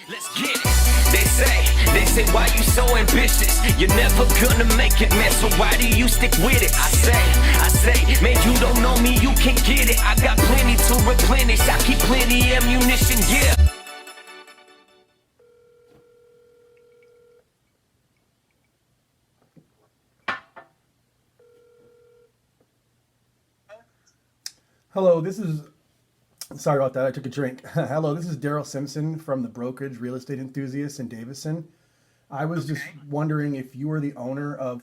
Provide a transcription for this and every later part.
Let's get it. They say, why you so ambitious? You're never gonna make it, man, so why do you stick with it? I say, man, you don't know me, you can get it. I got plenty to replenish, I keep plenty ammunition, yeah. Hello, sorry about that, I took a drink. Hello, this is Daryl Simpson from the brokerage Real Estate Enthusiasts in Davison. I was just wondering if you were the owner of...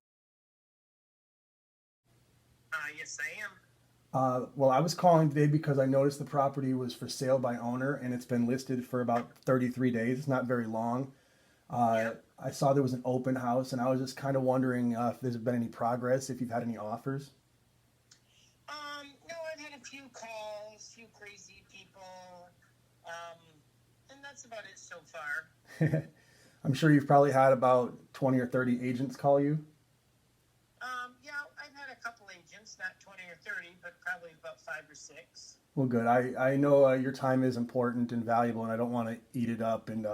Yes, I am. Well, I was calling today because I noticed the property was for sale by owner and it's been listed for about 33 days. It's not very long. I saw there was an open house and I was just kind of wondering if there's been any progress, if you've had any offers. No, I've had a few calls, few crazy people, and that's about it so far. I'm sure you've probably had about 20 or 30 agents call you. Yeah, I've had a couple agents, not 20 or 30, but probably about 5 or 6. Well, good. I know your time is important and valuable, and I don't want to eat it up. And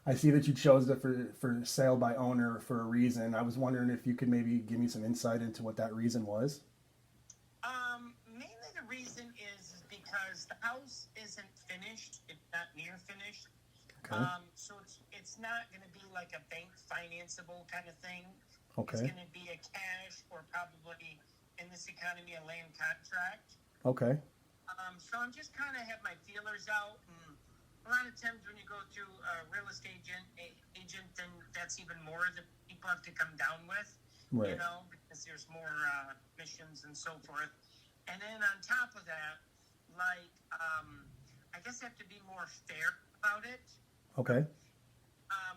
I see that you chose it for sale by owner for a reason. I was wondering if you could maybe give me some insight into what that reason was. Mainly the reason is because the house isn't finished. It's not near finished. Okay. So it's not going to be like a bank financeable kind of thing. Okay. It's going to be a cash or probably, in this economy, a land contract. Okay. So I'm just kind of have my feelers out. And a lot of times when you go to a real estate agent, then that's even more that people have to come down with. Right. You know, because there's more missions and so forth. And then on top of that, like, I guess I have to be more fair about it. Okay.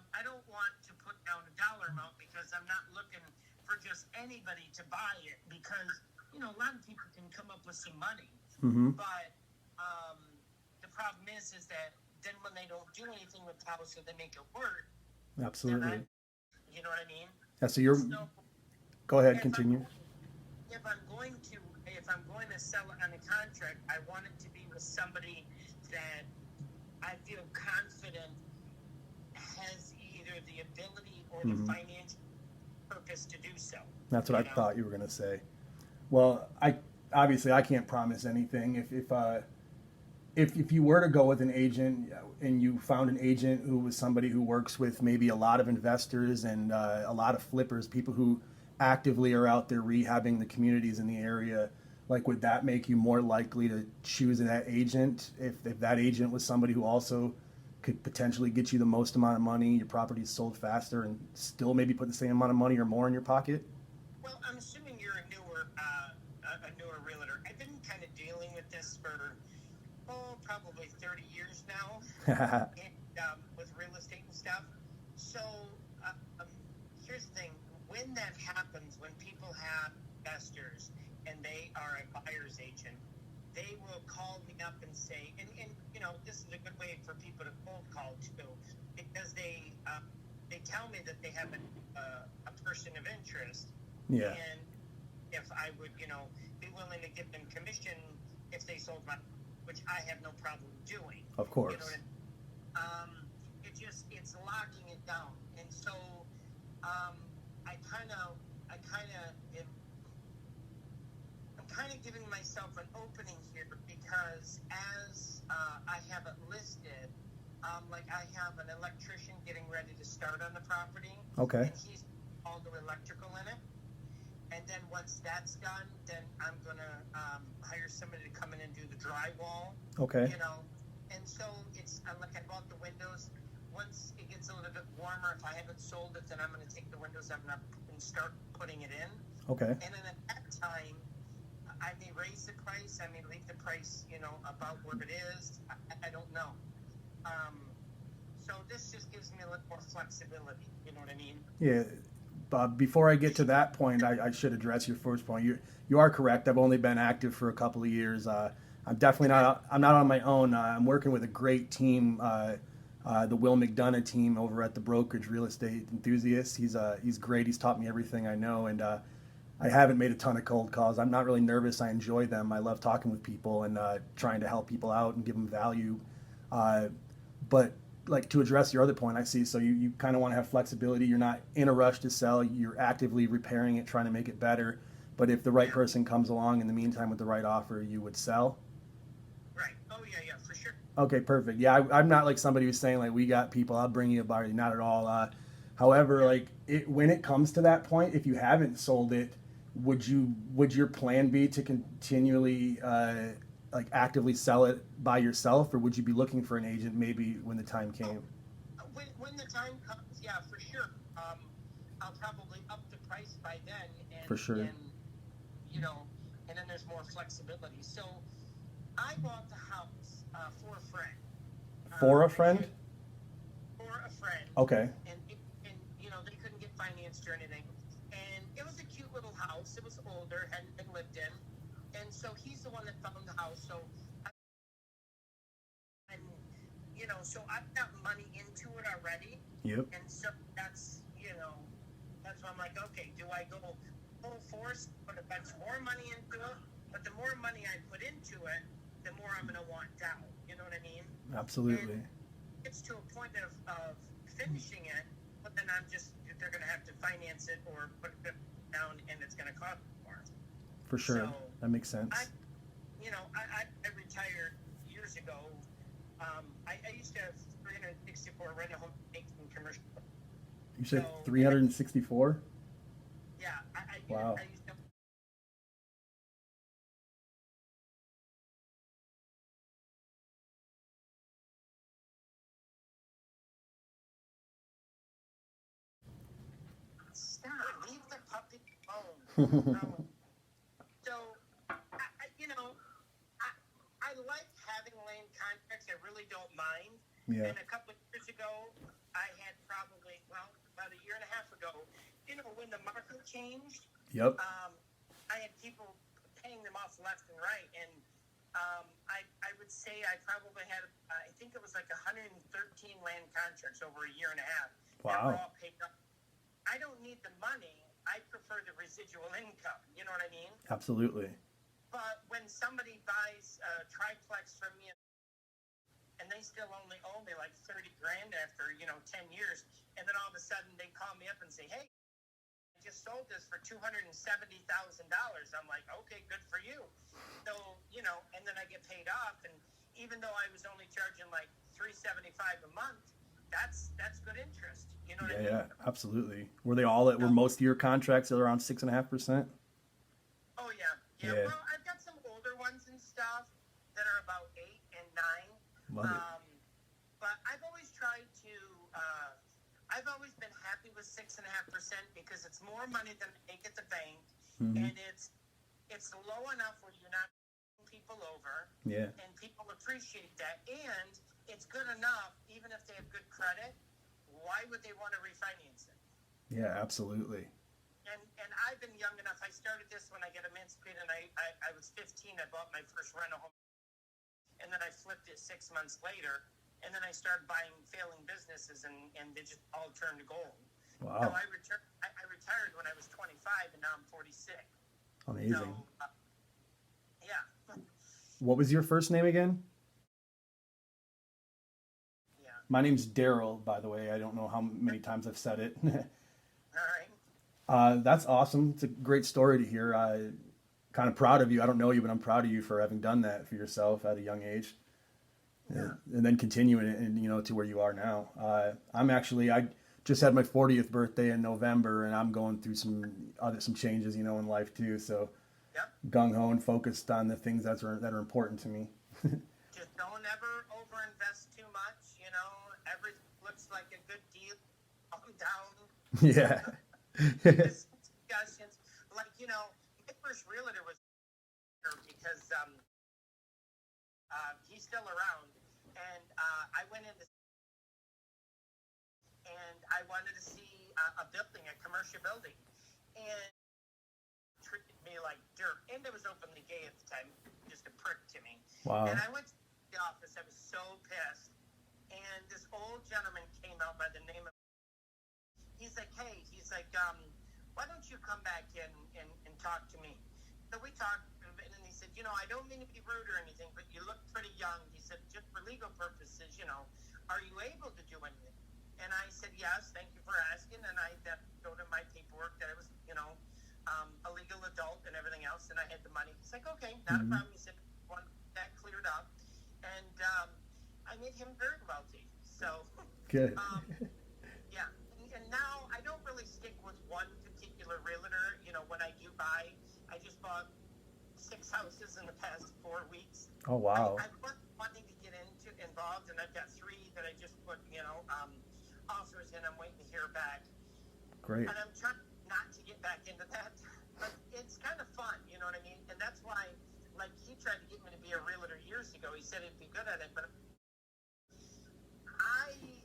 I don't want to put down a dollar amount because I'm not looking for just anybody to buy it because, you know, a lot of people can come up with some money. Mm-hmm. But the problem is that then when they don't do anything with the house or they make it work, Absolutely. you know what I mean? Yeah, so you're... Go ahead, continue. If I'm going to sell it on a contract, I want it to be with somebody that I feel confident has either the ability or the financial purpose to do so. That's what I thought you were going to say. Well, I can't promise anything. If you were to go with an agent and you found an agent who was somebody who works with maybe a lot of investors and a lot of flippers, people who actively are out there rehabbing the communities in the area, like, would that make you more likely to choose that agent if that agent was somebody who also could potentially get you the most amount of money, your property is sold faster, and still maybe put the same amount of money or more in your pocket? Well, I'm assuming you're a newer realtor. I've been kind of dealing with this for probably 30 years now, and with real estate and stuff. So here's the thing: when that happens, when people have investors and they are a buyer's agent, they will call me up and say, and you know, this is a good way for people to cold call too, because they tell me that they have a person of interest. Yeah. And if I would, you know, be willing to give them commission if they sold my, which I have no problem doing. Of course. You know what I mean? It's locking it down, and so I'm kind of giving myself an opening here because as I have it listed, like I have an electrician getting ready to start on the property. Okay. And he's all the electrical in it. And then once that's done, then I'm going to hire somebody to come in and do the drywall. Okay. You know, and so it's like I bought the windows. Once it gets a little bit warmer, if I haven't sold it, then I'm going to take the windows up and start putting it in. Okay. And then at that time, I may raise the price. I may leave the price, you know, about where it is. I don't know. So this just gives me a little more flexibility. You know what I mean? Yeah. Before I get to that point, I should address your first point. You are correct. I've only been active for a couple of years. I'm definitely not on my own. I'm working with a great team, the Will McDonough team over at the brokerage Real Estate Enthusiasts. He's great. He's taught me everything I know, and I haven't made a ton of cold calls. I'm not really nervous. I enjoy them. I love talking with people and trying to help people out and give them value. But like to address your other point, I see. So you kind of want to have flexibility. You're not in a rush to sell. You're actively repairing it, trying to make it better. But if the right person comes along in the meantime with the right offer, you would sell. Right. Oh yeah, for sure. Okay, perfect. Yeah, I'm not like somebody who's saying like we got people. I'll bring you a buyer. Not at all. However, like when it comes to that point, if you haven't sold it, would your plan be to continually like actively sell it by yourself, or would you be looking for an agent maybe when the time came? When the time comes, yeah, for sure. I'll probably up the price by then, and For sure. and you know, and then there's more flexibility. So I bought the house for a friend. For a friend? For a friend. Okay. And you know, they couldn't get financed or anything. And it was a cute little house. It was older, hadn't been lived in. And so he's the one that found the house. So, and you know, so I've got money into it already. Yep. And so that's, you know, that's why I'm like, okay, do I go full force, put a bunch more money into it? But the more money I put into it, the more I'm going to want down. You know what I mean? Absolutely. And it's to a point of finishing it, but then they're going to have to finance it or put it down, and it's going to cost more. For sure. So, that makes sense. I retired years ago. I used to have 364 rent-a-home commercial. You said So, 364? Yeah, Wow. I used to. Stop! Leave the puppy alone. So, you know, I like having land contracts. I really don't mind. Yeah. And a couple of years ago, I had probably, about a year and a half ago, you know, when the market changed, Yep. I had people paying them off left and right. And I would say I probably had, I think it was like 113 land contracts over a year and a half. Wow. That were all paid up. I don't need the money. I prefer the residual income. You know what I mean? Absolutely. But when somebody buys a triplex from me and they still only owe me like 30 grand after, 10 years, and then all of a sudden they call me up and say, hey, I just sold this for $270,000. I'm like, okay, good for you. So, and then I get paid off, and even though I was only charging like $375 a month, that's good interest. You know what I mean? Yeah, absolutely. Were most of your contracts around 6.5%? Oh yeah. Yeah. Well, I've got some older ones and stuff that are about 8 and 9. Love it. But I've always tried to. I've always been happy with 6.5% because it's more money than I make at the bank, and it's low enough where you're not putting people over. Yeah. And people appreciate that, and it's good enough even if they have good credit. Why would they want to refinance it? Yeah, absolutely. And I've been young enough. I started this when I got emancipated, and I was 15. I bought my first rental home, and then I flipped it 6 months later, and then I started buying failing businesses, and they just all turned to gold. Wow. So I retired when I was 25, and now I'm 46. Amazing. So, yeah. What was your first name again? Yeah. My name's Daryl, by the way. I don't know how many times I've said it. All right. That's awesome. It's a great story to hear. Kind of proud of you. I don't know you, but I'm proud of you for having done that for yourself at a young age. Yeah. And then continuing it, and to where you are now. I just had my 40th birthday in November, and I'm going through some changes, in life too. So Yep. gung ho and focused on the things that are important to me. Just don't ever overinvest too much. Everything looks like a good deal. Calm down. Yeah. Discussions. Like, my first realtor was because he's still around. And I went in and I wanted to see a building, a commercial building. And treated me like dirt. And it was openly gay at the time, just a prick to me. Wow. And I went to the office. I was so pissed. And this old gentleman came out by the name of, he's like, hey, why don't you come back and talk to me? So we talked, and he said, I don't mean to be rude or anything, but you look pretty young. He said, just for legal purposes, are you able to do anything? And I said, yes, thank you for asking. And I then showed him my paperwork that I was, a legal adult and everything else, and I had the money. He's like, okay, not a problem. He said, want that cleared up. And I made him very wealthy. So, Good. yeah. And now I don't really stick with one particular realtor. When I do buy, I just bought 6 houses in the past 4 weeks. Oh, wow. I've been wanting to get involved, and I've got 3 that I just put, offers in. I'm waiting to hear back. Great. And I'm trying not to get back into that, but it's kind of fun, you know what I mean? And that's why, like, he tried to get me to be a realtor years ago. He said he'd be good at it, but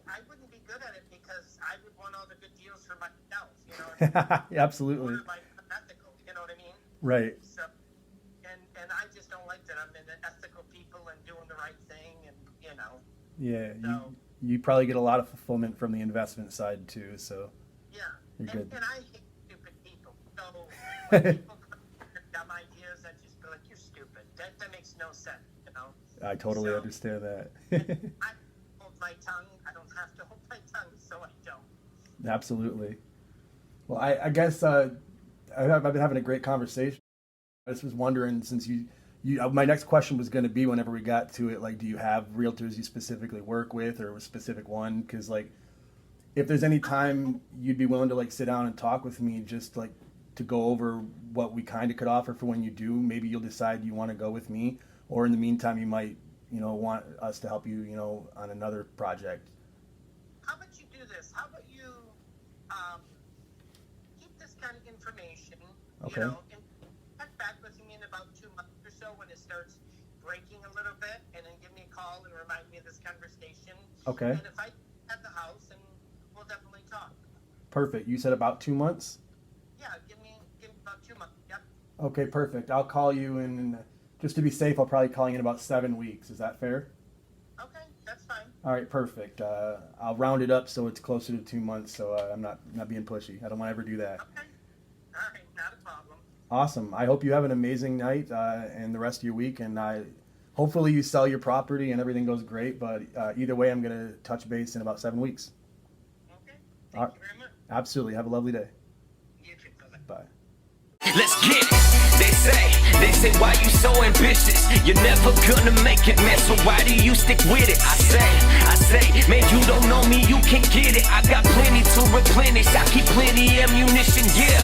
I wouldn't be good at it because I would want all the good deals for myself, you know what I mean? Absolutely. Like unethical, you know what I mean? Right. So, and I just don't like that. I'm in ethical people and doing the right thing, and Yeah. So, you probably get a lot of fulfillment from the investment side too. So. yeah. You're good. And I hate stupid people. So when people come with dumb ideas, I just feel like you're stupid. That makes no sense, I totally So, understand that. I hold my tongue. I don't have to hold my tongue, so I don't. Absolutely. Well, I guess I've been having a great conversation. I just was wondering, since my next question was going to be, whenever we got to it, like, do you have realtors you specifically work with, or a specific one? Because, like, if there's any time you'd be willing to, like, sit down and talk with me, just, like, to go over what we kind of could offer for when you do, maybe you'll decide you want to go with me, or in the meantime, you might, want us to help you, on another project. How about you do this? How about you keep this kind of information, Okay. And check back with me in about 2 months or so when it starts breaking a little bit, and then give me a call and remind me of this conversation. Okay. And if I at the house, and we'll definitely talk. Perfect. You said about 2 months? Yeah, give me about 2 months. Yep. Okay, perfect. I'll call you in, just to be safe, I'll probably call you in about 7 weeks. Is that fair? Okay, that's fine. All right, perfect. I'll round it up so it's closer to 2 months, so I'm not being pushy. I don't want to ever do that. Okay. All right, not a problem. Awesome. I hope you have an amazing night and the rest of your week, and hopefully you sell your property and everything goes great, but either way, I'm going to touch base in about 7 weeks. Okay. Thank you very much. Absolutely. Have a lovely day. You too, brother. Bye. Let's get it. They say, why you so ambitious? You're never gonna make it, man. So why do you stick with it? I say, man, you don't know me, you can get it. I got plenty to replenish. I keep plenty ammunition, yeah.